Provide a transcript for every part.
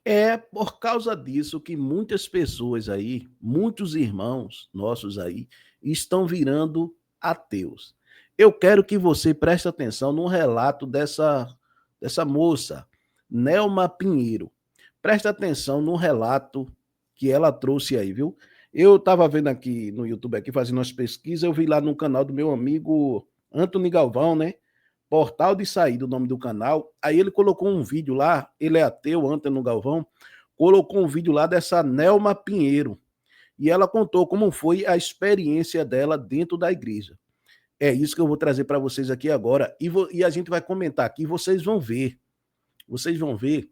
É por causa disso que muitas pessoas aí, muitos irmãos nossos aí, estão virando ateus. Eu quero que você preste atenção no relato dessa moça, Nelma Pinheiro. Preste atenção no relato que ela trouxe aí, viu? Eu estava vendo aqui no YouTube, aqui fazendo umas pesquisas, eu vi lá no canal do meu amigo Antony Galvão, né? Portal de Saída, o nome do canal. Aí ele colocou um vídeo lá, ele é ateu, Antônio Galvão, colocou um vídeo lá dessa Nelma Pinheiro. E ela contou como foi a experiência dela dentro da igreja. É isso que eu vou trazer para vocês aqui agora. E a gente vai comentar aqui, vocês vão ver. Vocês vão ver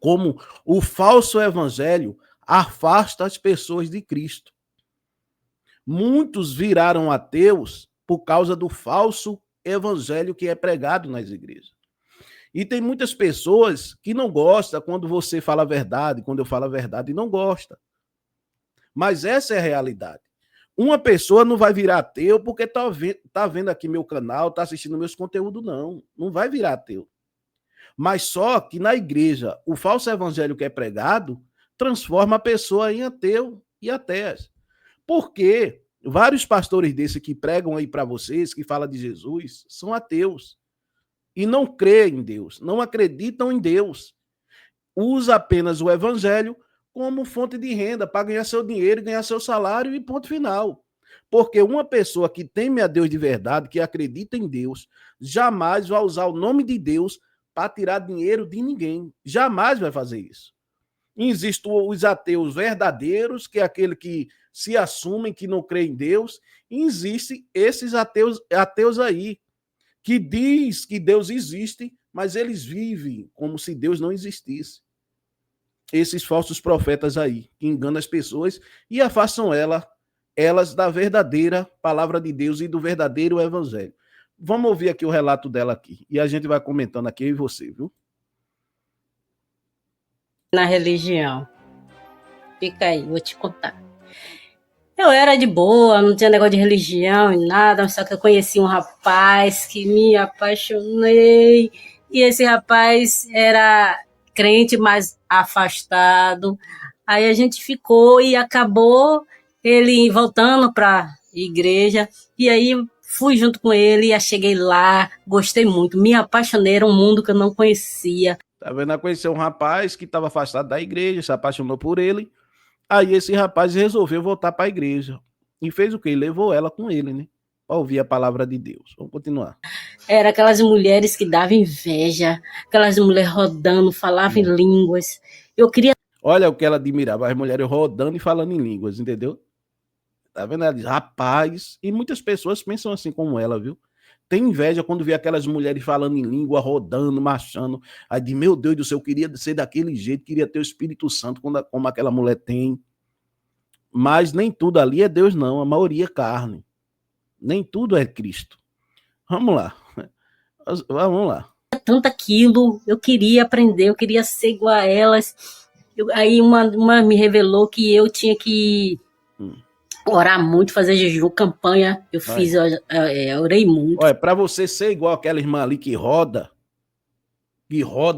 como o falso evangelho afasta as pessoas de Cristo. Muitos viraram ateus por causa do falso evangelho que é pregado nas igrejas. E tem muitas pessoas que não gostam quando você fala a verdade, quando eu falo a verdade, e não gosta. Mas essa é a realidade. Uma pessoa não vai virar ateu porque tá vendo aqui meu canal, tá assistindo meus conteúdos, não. Não vai virar ateu. Mas só que na igreja, o falso evangelho que é pregado transforma a pessoa em ateu e ateas. Porque vários pastores desses que pregam aí para vocês, que falam de Jesus, são ateus e não creem em Deus, não acreditam em Deus. Usa apenas o evangelho como fonte de renda para ganhar seu dinheiro, ganhar seu salário e ponto final. Porque uma pessoa que teme a Deus de verdade, que acredita em Deus, jamais vai usar o nome de Deus para tirar dinheiro de ninguém. Jamais vai fazer isso. Existem os ateus verdadeiros, que é aquele que se assumem que não crê em Deus. E existem esses ateus aí, que diz que Deus existe, mas eles vivem como se Deus não existisse. Esses falsos profetas aí, que enganam as pessoas e afastam elas da verdadeira palavra de Deus e do verdadeiro evangelho. Vamos ouvir aqui o relato dela aqui. E a gente vai comentando aqui, eu e você, viu? Na religião. Fica aí, vou te contar. Eu era de boa, não tinha negócio de religião e nada, só que eu conheci um rapaz que me apaixonei. E esse rapaz era crente, mas afastado. Aí a gente ficou e acabou ele voltando para igreja. E aí fui junto com ele, cheguei lá, gostei muito, me apaixonei, era um mundo que eu não conhecia. Tá vendo? Ela conheceu um rapaz que estava afastado da igreja, se apaixonou por ele. Aí esse rapaz resolveu voltar para a igreja. E fez o quê? Levou ela com ele, né? Para ouvir a palavra de Deus. Vamos continuar. Era aquelas mulheres que davam inveja, aquelas mulheres rodando, falavam em línguas. Eu queria. Olha o que ela admirava, as mulheres rodando e falando em línguas, entendeu? Tá vendo? Ela diz, rapaz, e muitas pessoas pensam assim como ela, viu? Tem inveja quando vê aquelas mulheres falando em língua, rodando, marchando. Aí diz, meu Deus do céu, eu queria ser daquele jeito, queria ter o Espírito Santo como aquela mulher tem. Mas nem tudo ali é Deus, não. A maioria é carne. Nem tudo é Cristo. Vamos lá. Vamos lá. Tanto aquilo, eu queria aprender, eu queria ser igual a elas. Aí uma me revelou que eu tinha que orar muito, fazer jejum, campanha. Eu fiz, orei muito. Olha, para você ser igual aquela irmã ali que roda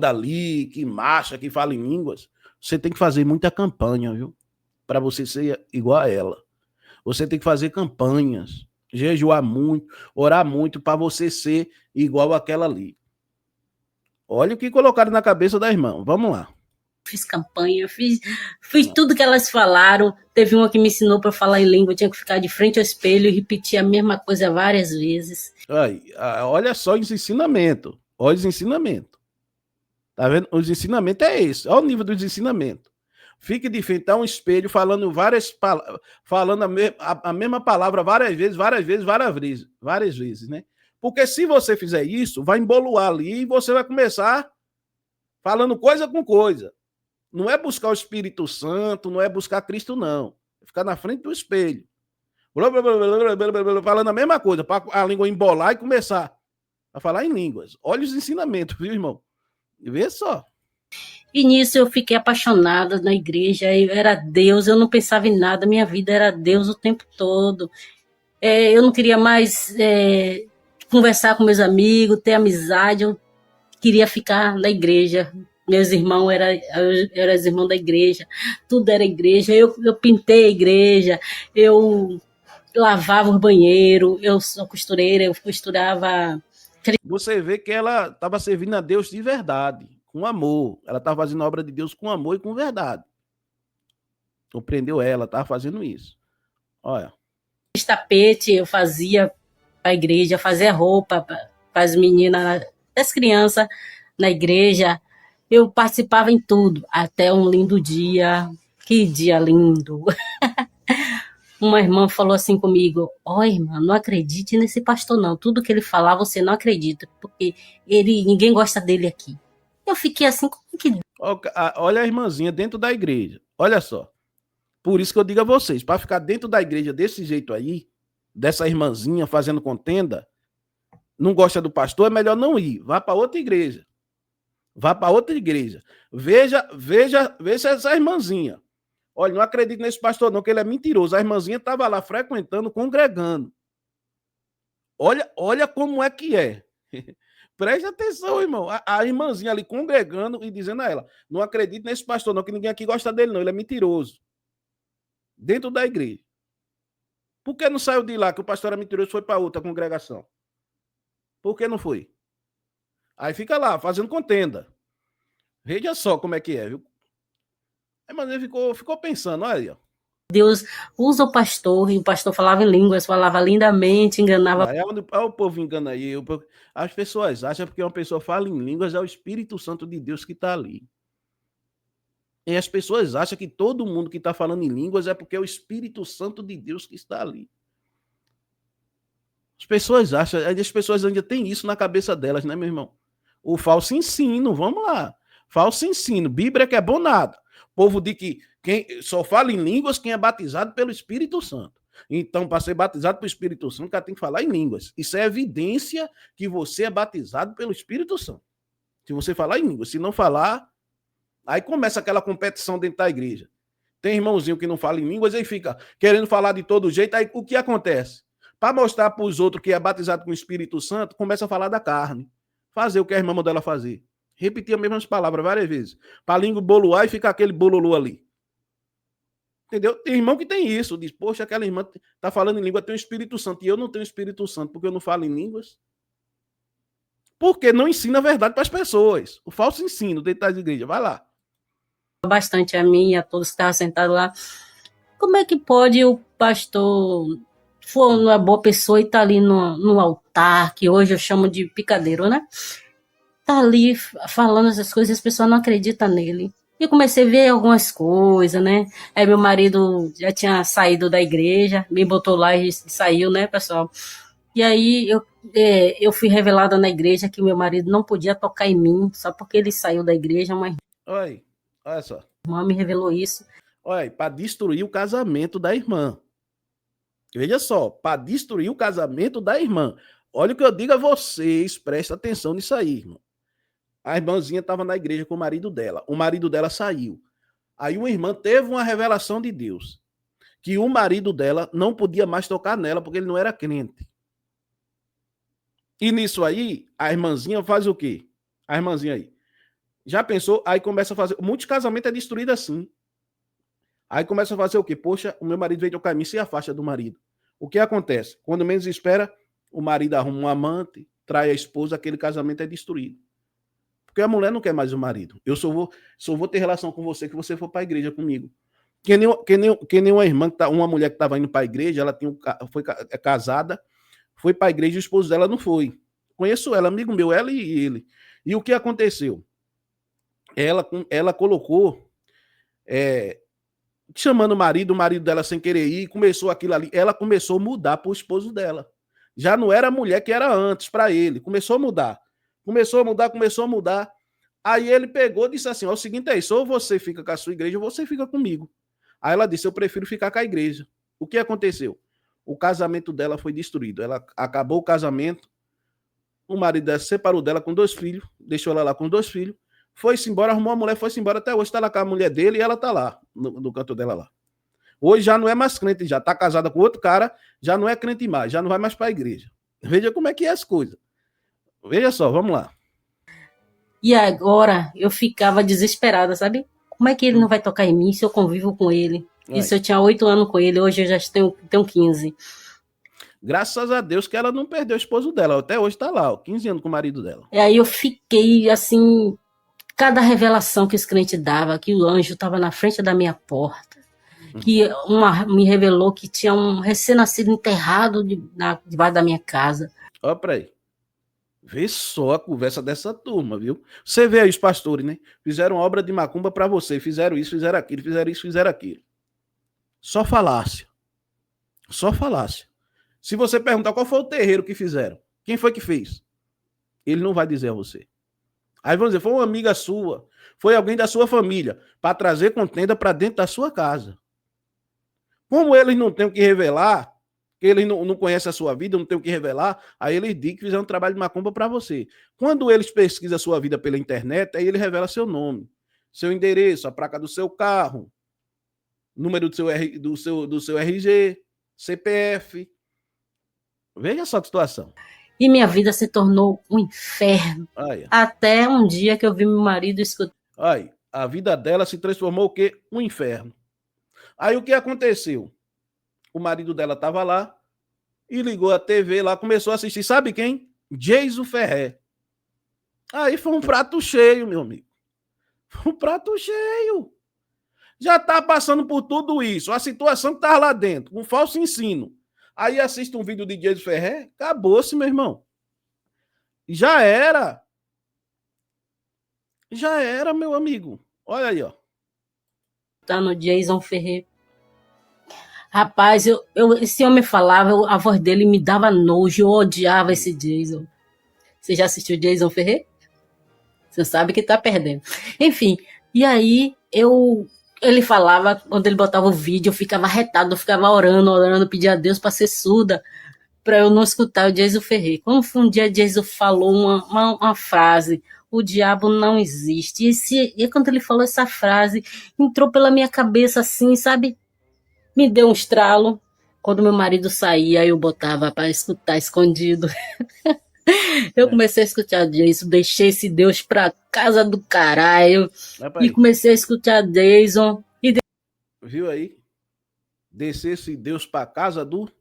ali, que marcha, que fala em línguas, você tem que fazer muita campanha, viu? Para você ser igual a ela. Você tem que fazer campanhas, jejuar muito, orar muito para você ser igual àquela ali. Olha o que colocaram na cabeça da irmã. Vamos lá. Fiz campanha, fiz tudo que elas falaram. Teve uma que me ensinou para falar em língua, eu tinha que ficar de frente ao espelho e repetir a mesma coisa várias vezes. Olha só os ensinamentos. Olha os ensinamentos. Tá vendo? Os ensinamentos é esse. Olha o nível dos ensinamentos. Fique de frente a um espelho falando falando a mesma palavra várias vezes, né? Porque se você fizer isso, vai emboluar ali e você vai começar falando coisa com coisa. Não é buscar o Espírito Santo, não é buscar Cristo, não. É ficar na frente do espelho. Falando a mesma coisa, para a língua embolar e começar a falar em línguas. Olha os ensinamentos, viu, irmão? Vê só. E nisso eu fiquei apaixonada na igreja, eu era Deus, eu não pensava em nada, minha vida era Deus o tempo todo. Eu não queria mais conversar com meus amigos, ter amizade, eu queria ficar na igreja. Meus irmãos eram os irmãos da igreja, tudo era igreja. Eu pintei a igreja, eu lavava o banheiro, eu sou costureira, eu costurava. Você vê que ela estava servindo a Deus de verdade, com amor. Ela estava fazendo a obra de Deus com amor e com verdade. Compreendeu? Ela estava fazendo isso. Olha. Tapete eu fazia para a igreja, fazia roupa para as meninas, as crianças na igreja. Eu participava em tudo, até um lindo dia. Que dia lindo! Uma irmã falou assim comigo: ó, irmã, não acredite nesse pastor, não. Tudo que ele falar, você não acredita, porque ninguém gosta dele aqui. Eu fiquei assim, como que. Olha a irmãzinha dentro da igreja. Olha só. Por isso que eu digo a vocês, para ficar dentro da igreja desse jeito aí, dessa irmãzinha fazendo contenda, não gosta do pastor, é melhor não ir. Vá para outra igreja. Vá para outra igreja. Veja essa irmãzinha. Olha, não acredito nesse pastor não, que ele é mentiroso. A irmãzinha estava lá frequentando, congregando. Olha como é que é. Preste atenção, irmão. A irmãzinha ali congregando e dizendo a ela: não acredito nesse pastor não, que ninguém aqui gosta dele não, ele é mentiroso. Dentro da igreja. Por que não saiu de lá, que o pastor era mentiroso e foi para outra congregação? Por que não foi? Aí fica lá, fazendo contenda. Veja só como é que é, viu? Mas ele ficou pensando, olha aí, ó. Deus usa o pastor, e o pastor falava em línguas, falava lindamente, enganava. Aí o povo engana aí. As pessoas acham que uma pessoa fala em línguas, é o Espírito Santo de Deus que está ali. E as pessoas acham que todo mundo que está falando em línguas é porque é o Espírito Santo de Deus que está ali. As pessoas ainda têm isso na cabeça delas, né, meu irmão? O falso ensino, vamos lá. Falso ensino. Bíblia que é bom nada. O povo diz que quem só fala em línguas quem é batizado pelo Espírito Santo. Então, para ser batizado pelo Espírito Santo, o cara tem que falar em línguas. Isso é evidência que você é batizado pelo Espírito Santo. Se você falar em línguas. Se não falar, aí começa aquela competição dentro da igreja. Tem irmãozinho que não fala em línguas e fica querendo falar de todo jeito. Aí o que acontece? Para mostrar para os outros que é batizado com o Espírito Santo, começa a falar da carne. Fazer o que a irmã mandou ela fazer. Repetir as mesmas palavras várias vezes. Para a língua boloar e ficar aquele bololô ali. Entendeu? Tem irmão que tem isso. Diz, poxa, aquela irmã está falando em língua, tem o Espírito Santo. E eu não tenho Espírito Santo porque eu não falo em línguas. Porque não ensina a verdade para as pessoas. O falso ensino dentro das igrejas. Vai lá. Bastante a mim e a todos que estavam sentados lá. Como é que pode o pastor for uma boa pessoa e tá ali no altar, que hoje eu chamo de picadeiro, né? Tá ali falando essas coisas e as pessoas não acreditam nele. E eu comecei a ver algumas coisas, né? Aí meu marido já tinha saído da igreja, me botou lá e saiu, né, pessoal? E aí eu fui revelada na igreja que meu marido não podia tocar em mim, só porque ele saiu da igreja, mas olha só. A irmã me revelou isso. Olha, para destruir o casamento da irmã. Veja só, para destruir o casamento da irmã. Olha o que eu digo a vocês, presta atenção nisso aí, irmão. A irmãzinha estava na igreja com o marido dela. O marido dela saiu. Aí uma irmã teve uma revelação de Deus. Que o marido dela não podia mais tocar nela porque ele não era crente. E nisso aí, a irmãzinha faz o quê? A irmãzinha aí. Já pensou? Aí começa a fazer... Muitos casamentos é destruído assim. Aí começa a fazer o quê? Poxa, o meu marido veio tocar em mim, se afasta do marido. O que acontece? Quando menos espera, o marido arruma um amante, trai a esposa, aquele casamento é destruído. Porque a mulher não quer mais o marido. Eu só vou ter relação com você que você for para a igreja comigo. Que nem uma irmã, uma mulher que estava indo para a igreja, ela foi casada, foi para a igreja e o esposo dela não foi. Conheço ela, amigo meu, ela e ele. E o que aconteceu? Ela colocou... chamando o marido dela sem querer ir, começou aquilo ali. Ela começou a mudar para o esposo dela. Já não era a mulher que era antes para ele. Começou a mudar. Começou a mudar. Aí ele pegou e disse assim: ó, o seguinte é isso, ou você fica com a sua igreja ou você fica comigo. Aí ela disse: eu prefiro ficar com a igreja. O que aconteceu? O casamento dela foi destruído. Ela acabou o casamento. O marido dela separou dela com 2 filhos, deixou ela lá com 2 filhos. Foi-se embora, arrumou uma mulher, foi-se embora. Até hoje está lá com a mulher dele e ela está lá, no canto dela lá. Hoje já não é mais crente, já está casada com outro cara, já não é crente mais, já não vai mais para a igreja. Veja como é que é as coisas. Veja só, vamos lá. E agora eu ficava desesperada, sabe? Como é que ele não vai tocar em mim se eu convivo com ele? Isso eu tinha 8 anos com ele, hoje eu já tenho 15. Graças a Deus que ela não perdeu o esposo dela. Até hoje tá lá, ó, 15 anos com o marido dela. E aí eu fiquei assim, cada revelação que os crentes davam, que o anjo estava na frente da minha porta, que me revelou que tinha um recém-nascido enterrado debaixo da minha casa. Olha pra aí. Vê só a conversa dessa turma, viu? Você vê aí os pastores, né? Fizeram obra de macumba para você, fizeram isso, fizeram aquilo, fizeram isso, fizeram aquilo. Só falácia. Só falácia. Se você perguntar qual foi o terreiro que fizeram, quem foi que fez? Ele não vai dizer a você. Aí vamos dizer, foi uma amiga sua, foi alguém da sua família, para trazer contenda para dentro da sua casa. Como eles não têm o que revelar, que eles não conhecem a sua vida, não têm o que revelar, aí eles dizem que fizeram um trabalho de macumba para você. Quando eles pesquisam a sua vida pela internet, aí ele revela seu nome, seu endereço, a placa do seu carro, número do seu RG, CPF. Veja só que situação. E minha vida se tornou um inferno. Aí. Até um dia que eu vi meu marido escutar. Aí, a vida dela se transformou o quê? Um inferno. Aí o que aconteceu? O marido dela estava lá e ligou a TV lá, começou a assistir. Sabe quem? Jason Ferrer. Aí foi um prato cheio, meu amigo. Foi um prato cheio. Já tá passando por tudo isso. A situação que tava lá dentro, um falso ensino. Aí assiste um vídeo de Jason Ferrer, acabou-se, meu irmão. Já era. Já era, meu amigo. Olha aí, ó. Tá no Jason Ferrer. Rapaz, esse homem falava, a voz dele me dava nojo, eu odiava esse Jason. Você já assistiu Jason Ferrer? Você sabe que tá perdendo. Enfim, e aí ele falava, quando ele botava o vídeo, eu ficava retado, eu ficava orando, pedia a Deus para ser surda, para eu não escutar o Jason Ferrer. Quando foi um dia, Jason falou uma frase, o diabo não existe. E quando ele falou essa frase, entrou pela minha cabeça assim, sabe? Me deu um estralo. Quando meu marido saía, eu botava para escutar escondido. Eu comecei a escutar Jason, deixei esse Deus pra casa do caralho e comecei a escutar Jason. Viu aí? Descer esse Deus pra casa do...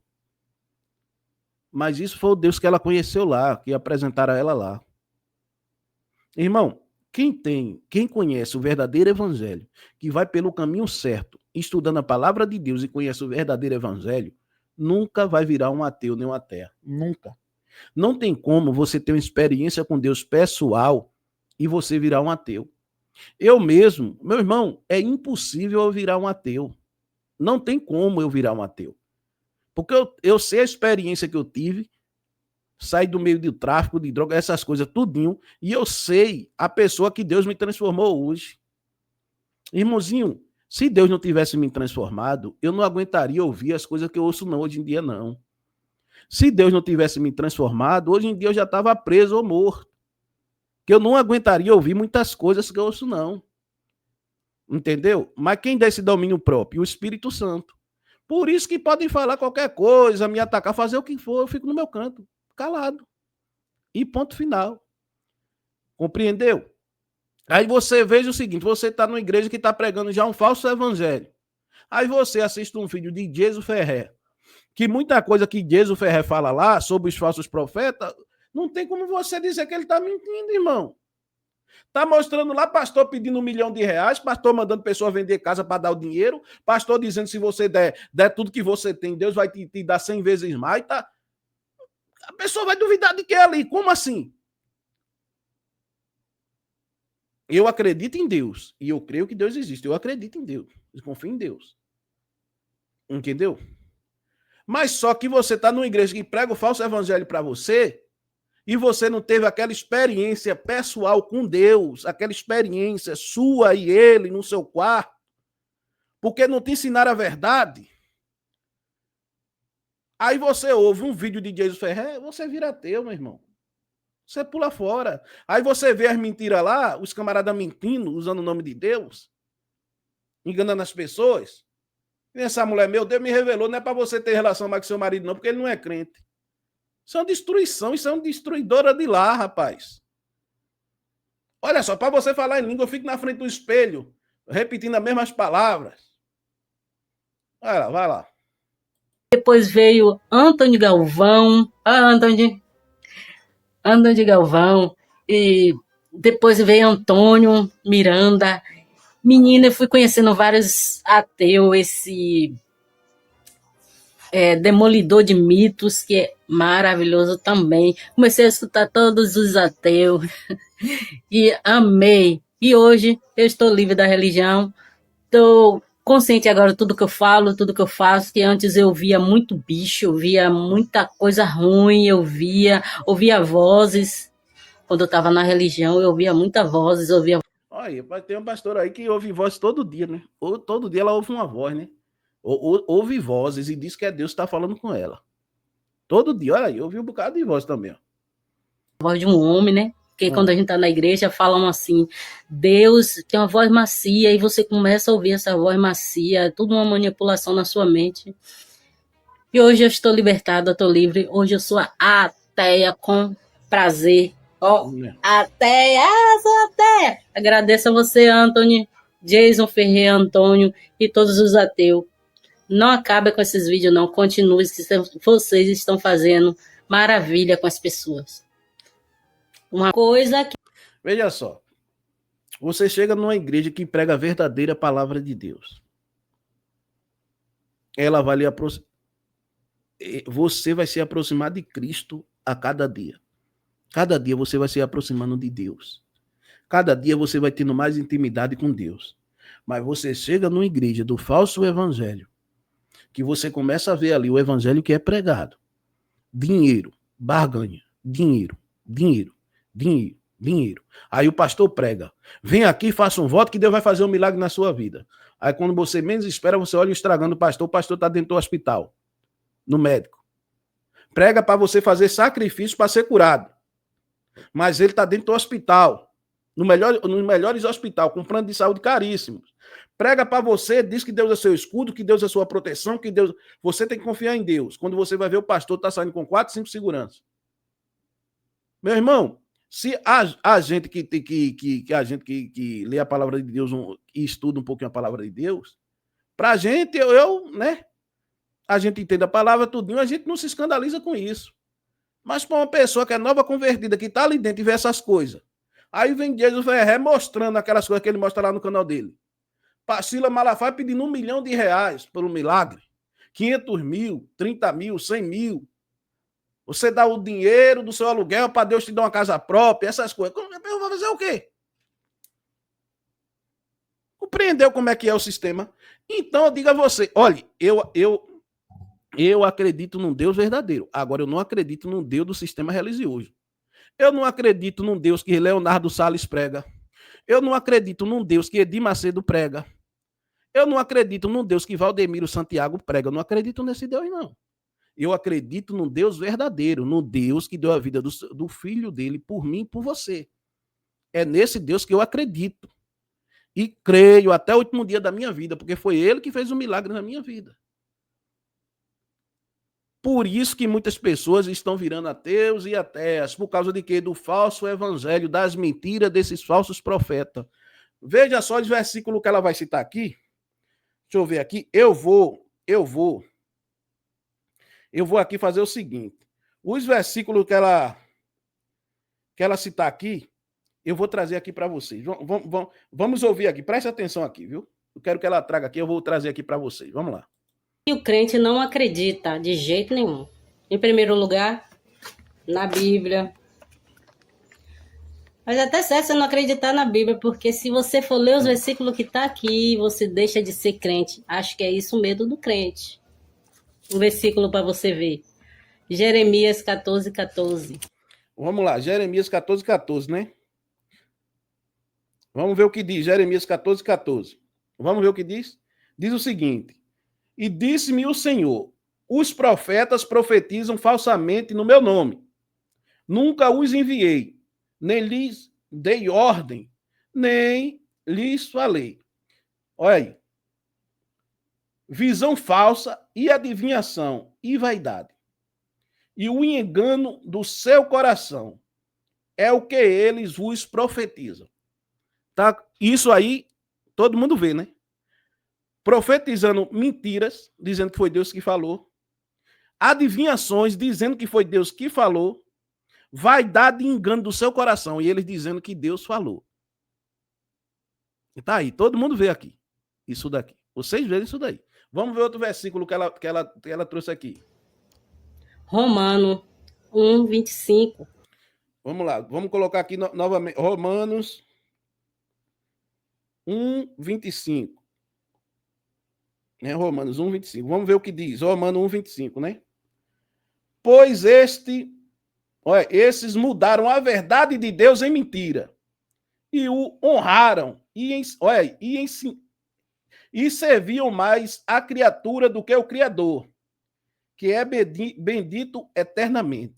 Mas isso foi o Deus que ela conheceu lá, que apresentaram a ela lá. Irmão, quem conhece o verdadeiro evangelho, que vai pelo caminho certo, estudando a palavra de Deus e conhece o verdadeiro evangelho, nunca vai virar um ateu nem uma ateia. Nunca. Não tem como você ter uma experiência com Deus pessoal e você virar um ateu. Eu mesmo, meu irmão, é impossível eu virar um ateu. Não tem como eu virar um ateu. Porque eu sei a experiência que eu tive, sair do meio do tráfico de droga, essas coisas, tudinho, e eu sei a pessoa que Deus me transformou hoje. Irmãozinho, se Deus não tivesse me transformado, eu não aguentaria ouvir as coisas que eu ouço não, hoje em dia não. Se Deus não tivesse me transformado, hoje em dia eu já estava preso ou morto. Que eu não aguentaria ouvir muitas coisas que eu ouço não. Entendeu? Mas quem dá esse domínio próprio? O Espírito Santo. Por isso que podem falar qualquer coisa, me atacar, fazer o que for, eu fico no meu canto, calado. E ponto final. Compreendeu? Aí você veja o seguinte, você está numa igreja que está pregando já um falso evangelho. Aí você assiste um vídeo de Jason Ferrer, que muita coisa que Jason Ferrer fala lá sobre os falsos profetas, não tem como você dizer que ele está mentindo, irmão. Está mostrando lá pastor pedindo R$1 milhão, pastor mandando pessoa vender casa para dar o dinheiro, pastor dizendo se você der tudo que você tem, Deus vai te dar 100 vezes mais. Tá? A pessoa vai duvidar de que é ali. Como assim? Eu acredito em Deus e eu creio que Deus existe. Eu acredito em Deus. Eu confio em Deus. Entendeu? Mas só que você está numa igreja que prega o falso evangelho para você e você não teve aquela experiência pessoal com Deus, aquela experiência sua e ele no seu quarto, porque não te ensinaram a verdade. Aí você ouve um vídeo de Jason Ferrer, você vira ateu, meu irmão. Você pula fora. Aí você vê as mentiras lá, os camaradas mentindo, usando o nome de Deus, enganando as pessoas. E essa mulher, meu Deus, me revelou, não é para você ter relação mais com seu marido, não, porque ele não é crente. Isso é uma destruição, isso é uma destruidora de lá, rapaz. Olha só, para você falar em língua, eu fico na frente do espelho, repetindo as mesmas palavras. Vai lá, vai lá. Depois veio Antônio Galvão. Antônio Galvão. E depois veio Antônio Miranda. Menina, eu fui conhecendo vários ateus, esse Demolidor de Mitos, que é maravilhoso também. Comecei a escutar todos os ateus e amei. E hoje eu estou livre da religião, estou consciente agora de tudo que eu falo, tudo que eu faço, que antes eu via muito bicho, eu via muita coisa ruim, eu ouvia vozes. Quando eu estava na religião, eu ouvia muitas vozes, Olha, tem uma pastora aí que ouve voz todo dia, né? Ou todo dia ela ouve uma voz, né? Ouve vozes e diz que é Deus que está falando com ela. Todo dia, olha aí, eu ouvi um bocado de voz também. Ó. A voz de um homem, né? Porque quando a gente tá na igreja, falam assim, Deus tem uma voz macia, e você começa a ouvir essa voz macia, é tudo uma manipulação na sua mente. E hoje eu estou libertada, eu estou livre, hoje eu sou ateia com prazer. Ateia, sou ateia! Agradeço a você, Anthony, Jason Ferreira, Antônio e todos os ateus. Não acabe com esses vídeos, não. Continue, que vocês estão fazendo maravilha com as pessoas. Uma coisa que... Veja só. Você chega numa igreja que prega a verdadeira palavra de Deus. Ela vai lhe aproximar. Você vai se aproximar de Cristo a cada dia. Cada dia você vai se aproximando de Deus. Cada dia você vai tendo mais intimidade com Deus. Mas você chega numa igreja do falso evangelho, que você começa a ver ali o evangelho que é pregado. Dinheiro, barganha, dinheiro, dinheiro, dinheiro, dinheiro. Aí o pastor prega, vem aqui, faça um voto que Deus vai fazer um milagre na sua vida. Aí quando você menos espera, você olha estragando o pastor está dentro do hospital, no médico. Prega para você fazer sacrifício para ser curado. Mas ele está dentro do hospital, nos melhores hospitais, com plano de saúde caríssimos. Prega para você, diz que Deus é seu escudo, que Deus é sua proteção, que Deus... Você tem que confiar em Deus. Quando você vai ver o pastor está saindo com 4, 5 seguranças. Meu irmão, se a gente que lê a palavra de Deus e estuda um pouquinho a palavra de Deus, para a gente, né? A gente entende a palavra tudinho, a gente não se escandaliza com isso. Mas para uma pessoa que é nova convertida, que está ali dentro e vê essas coisas, aí vem Jesus mostrando aquelas coisas que ele mostra lá no canal dele. Pascila Malafaia pedindo R$1 milhão por um milagre. 500 mil, 30 mil, 100 mil. Você dá o dinheiro do seu aluguel para Deus te dar uma casa própria, essas coisas. Eu vou fazer o quê? Compreendeu como é que é o sistema? Então eu digo a você, olha, eu acredito num Deus verdadeiro. Agora eu não acredito num Deus do sistema religioso. Eu não acredito num Deus que Leonardo Salles prega. Eu não acredito num Deus que Edir Macedo prega. Eu não acredito num Deus que Valdemiro Santiago prega. Eu não acredito nesse Deus, não. Eu acredito num Deus verdadeiro, no Deus que deu a vida do filho dele por mim e por você. É nesse Deus que eu acredito. E creio até o último dia da minha vida, porque foi ele que fez um milagre na minha vida. Por isso que muitas pessoas estão virando ateus e ateias, por causa de quê? Do falso evangelho, das mentiras desses falsos profetas. Veja só os versículos que ela vai citar aqui. Deixa eu ver aqui. Eu vou aqui fazer o seguinte. Os versículos que ela citar aqui, eu vou trazer aqui para vocês. Vamos ouvir aqui. Preste atenção aqui, viu? Eu quero que ela traga aqui, eu vou trazer aqui para vocês. Vamos lá. E o crente não acredita de jeito nenhum. Em primeiro lugar, na Bíblia. Mas até certo você não acreditar na Bíblia, porque se você for ler os versículos que tá aqui, você deixa de ser crente. Acho que é isso o medo do crente. Um versículo para você ver. Jeremias 14, 14. Vamos lá, Jeremias 14, 14, né? Vamos ver o que diz, Jeremias 14, 14. Vamos ver o que diz? Diz o seguinte: e disse-me o Senhor, os profetas profetizam falsamente no meu nome. Nunca os enviei, nem lhes dei ordem, nem lhes falei. Olha aí. Visão falsa e adivinhação e vaidade. E o engano do seu coração é o que eles vos profetizam. Tá? Isso aí, todo mundo vê, né? Profetizando mentiras, dizendo que foi Deus que falou. Adivinhações, dizendo que foi Deus que falou. Vaidade e engano do seu coração. E eles dizendo que Deus falou. E tá aí, todo mundo vê aqui. Isso daqui. Vocês veem isso daí. Vamos ver outro versículo que ela trouxe aqui. Romano 1, 25. Vamos lá, vamos colocar aqui novamente. Romanos 1, 25. Romanos 1, 25. Vamos ver o que diz. Romanos 1, 25, né? Pois esses mudaram a verdade de Deus em mentira e o honraram e serviam mais a criatura do que o Criador, que é bendito eternamente.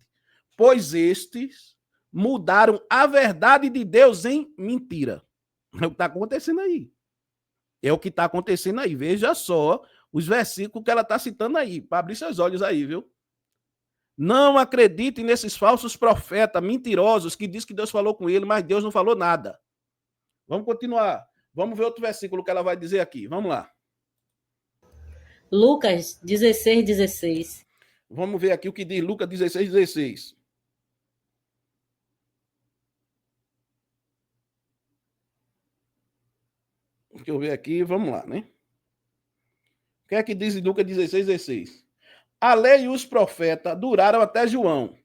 Pois estes mudaram a verdade de Deus em mentira. É o que está acontecendo aí. É o que está acontecendo aí. Veja só os versículos que ela está citando aí, para abrir seus olhos aí, viu? Não acreditem nesses falsos profetas mentirosos que diz que Deus falou com ele, mas Deus não falou nada. Vamos continuar. Vamos ver outro versículo que ela vai dizer aqui. Vamos lá. Lucas 16, 16. Vamos ver aqui o que diz Lucas 16, 16. Deixa eu ver aqui, vamos lá, né? O que é que diz Lucas 16, 16? A lei e os profetas duraram até João.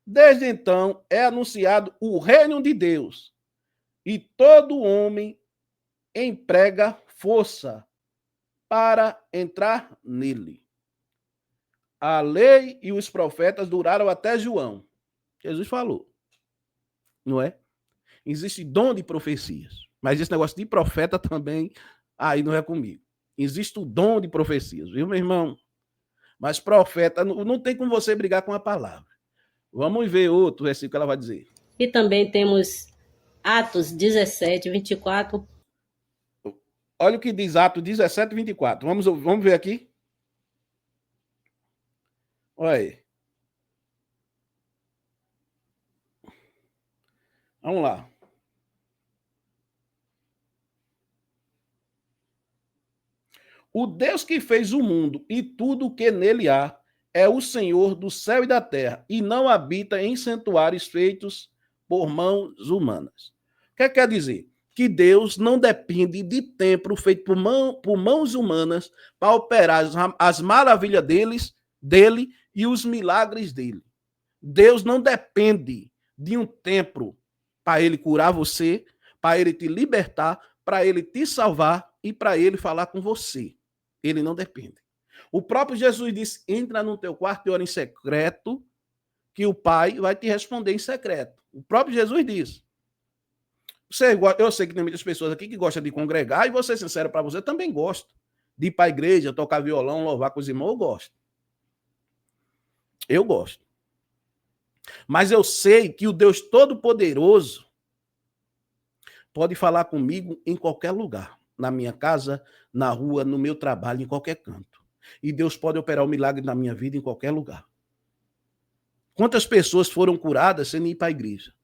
Desde então é anunciado o reino de Deus, e todo homem emprega força para entrar nele. A lei e os profetas duraram até João. Jesus falou, não é? Existe dom de profecias, mas esse negócio de profeta também, aí não é comigo. Existe o dom de profecias, viu, meu irmão? Mas profeta, não tem como você brigar com a palavra. Vamos ver outro versículo que ela vai dizer. E também temos Atos 17, 24. Olha o que diz Atos 17, 24. Vamos ver aqui. Olha aí. Vamos lá. O Deus que fez o mundo e tudo o que nele há é o Senhor do céu e da terra e não habita em santuários feitos por mãos humanas. O que quer dizer? Que Deus não depende de templo feito por mãos humanas para operar as maravilhas dele e os milagres dele. Deus não depende de um templo para ele curar você, para ele te libertar, para ele te salvar e para ele falar com você. Ele não depende. O próprio Jesus disse: entra no teu quarto e ora em secreto, que o Pai vai te responder em secreto. O próprio Jesus disse. Eu sei que tem muitas pessoas aqui que gostam de congregar, e vou ser sincero para você, eu também gosto de ir para a igreja, tocar violão, louvar com os irmãos, eu gosto. Eu gosto. Mas eu sei que o Deus Todo-Poderoso pode falar comigo em qualquer lugar. Na minha casa, na rua, no meu trabalho, em qualquer canto. E Deus pode operar o milagre na minha vida em qualquer lugar. Quantas pessoas foram curadas sem ir para a igreja?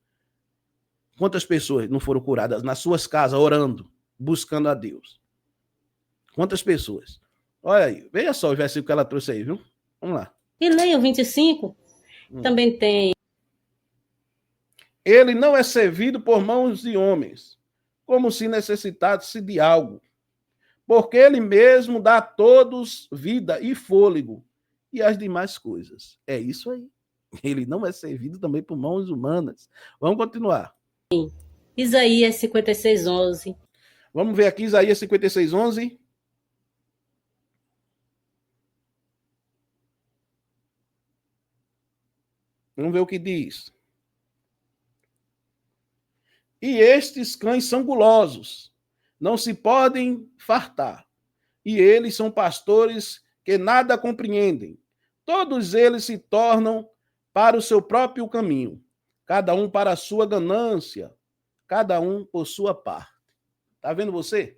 Quantas pessoas não foram curadas nas suas casas, orando, buscando a Deus? Quantas pessoas? Olha aí, veja só o versículo que ela trouxe aí, viu? Vamos lá. E leia o 25. Também tem. Ele não é servido por mãos de homens, como se necessitasse de algo, porque ele mesmo dá a todos vida e fôlego e as demais coisas. É isso aí. Ele não é servido também por mãos humanas. Vamos continuar. Isaías 56, 11. Vamos ver aqui Isaías 56, 11. Vamos ver o que diz. E estes cães são gulosos, não se podem fartar. E eles são pastores que nada compreendem. Todos eles se tornam para o seu próprio caminho, cada um para a sua ganância, cada um por sua parte. Tá vendo você?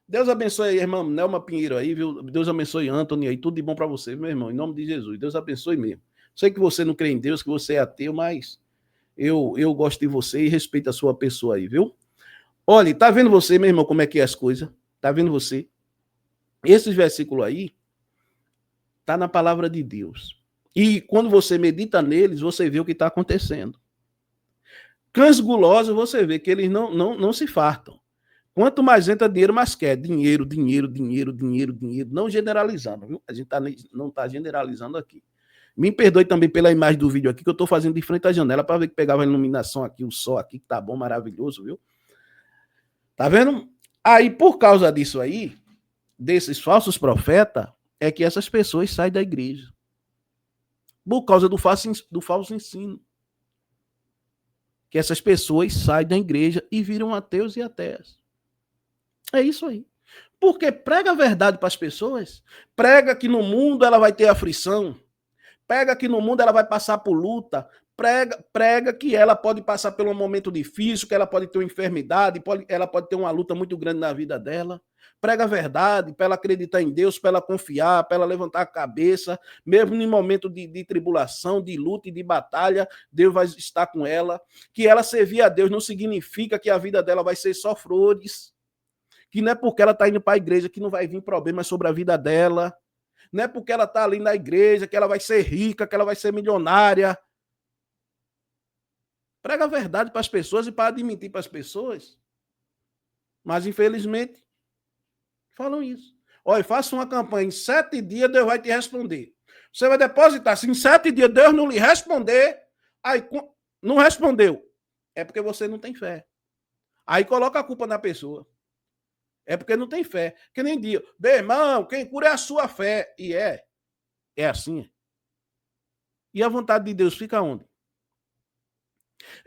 Deus abençoe aí, irmão Nelma Pinheiro aí, viu? Deus abençoe Antônio aí, tudo de bom para você, meu irmão, em nome de Jesus. Deus abençoe mesmo. Sei que você não crê em Deus, que você é ateu, mas eu gosto de você e respeito a sua pessoa aí, viu? Olha, tá vendo você, meu irmão, como é que é as coisas? Tá vendo você? Esses versículos aí tá na palavra de Deus. E quando você medita neles, você vê o que está acontecendo. Cães gulosos, você vê que eles não se fartam. Quanto mais entra dinheiro, mais quer. Dinheiro, dinheiro, dinheiro, dinheiro, dinheiro. Não generalizando, viu? A gente não está generalizando aqui. Me perdoe também pela imagem do vídeo aqui, que eu estou fazendo de frente à janela para ver que pegava a iluminação aqui, o sol aqui, que tá bom, maravilhoso, viu? Tá vendo? Aí, por causa disso aí, desses falsos profetas, é que essas pessoas saem da igreja. Por causa do falso ensino. Que essas pessoas saem da igreja e viram ateus e ateias. É isso aí. Porque prega a verdade para as pessoas, prega que no mundo ela vai ter aflição, prega que no mundo ela vai passar por luta, prega que ela pode passar por um momento difícil, que ela pode ter uma enfermidade, ela pode ter uma luta muito grande na vida dela. Prega a verdade para ela acreditar em Deus, para ela confiar, para ela levantar a cabeça, mesmo em momento de tribulação, de luta e de batalha, Deus vai estar com ela. Que ela servir a Deus não significa que a vida dela vai ser só flores, que não é porque ela está indo para a igreja que não vai vir problemas sobre a vida dela, não é porque ela está ali na igreja que ela vai ser rica, que ela vai ser milionária. Prega a verdade para as pessoas e para admitir para as pessoas. Mas, infelizmente, falam isso. Olha, faça uma campanha, em 7 dias Deus vai te responder. Você vai depositar, se em 7 dias Deus não lhe responder, aí não respondeu. É porque você não tem fé. Aí coloca a culpa na pessoa. É porque não tem fé. Que nem dia, meu irmão, quem cura é a sua fé. E é assim. E a vontade de Deus fica onde?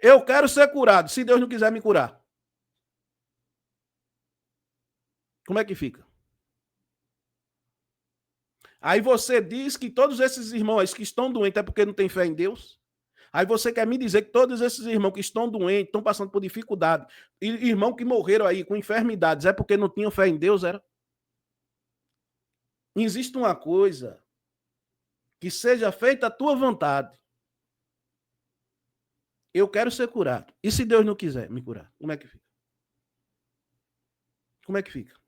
Eu quero ser curado, se Deus não quiser me curar. Como é que fica? Aí você diz que todos esses irmãos que estão doentes é porque não tem fé em Deus? Aí você quer me dizer que todos esses irmãos que estão doentes, estão passando por dificuldade, irmãos que morreram aí com enfermidades, é porque não tinham fé em Deus, era? Existe uma coisa, que seja feita a tua vontade. Eu quero ser curado. E se Deus não quiser me curar, como é que fica? Como é que fica?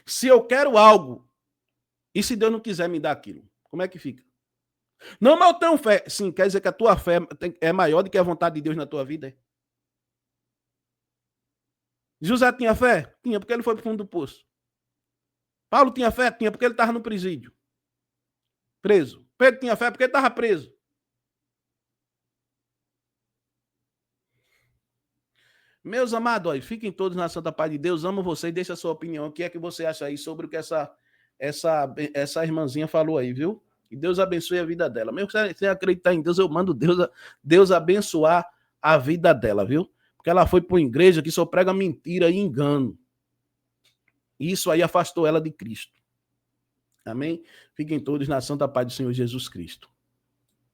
Se eu quero algo, e se Deus não quiser me dar aquilo, como é que fica? Não, mas eu tenho fé. Sim, quer dizer que a tua fé é maior do que a vontade de Deus na tua vida? É? José tinha fé? Tinha, porque ele foi para o fundo do poço. Paulo tinha fé? Tinha, porque ele estava no presídio. Preso. Pedro tinha fé porque ele estava preso. Meus amados, olha, fiquem todos na santa paz de Deus. Amo vocês. Deixa a sua opinião. O que é que você acha aí sobre o que essa irmãzinha falou aí, viu? Que Deus abençoe a vida dela. Mesmo sem acreditar em Deus, eu mando Deus abençoar a vida dela, viu? Porque ela foi para uma igreja que só prega mentira e engano. Isso aí afastou ela de Cristo. Amém? Fiquem todos na santa paz do Senhor Jesus Cristo.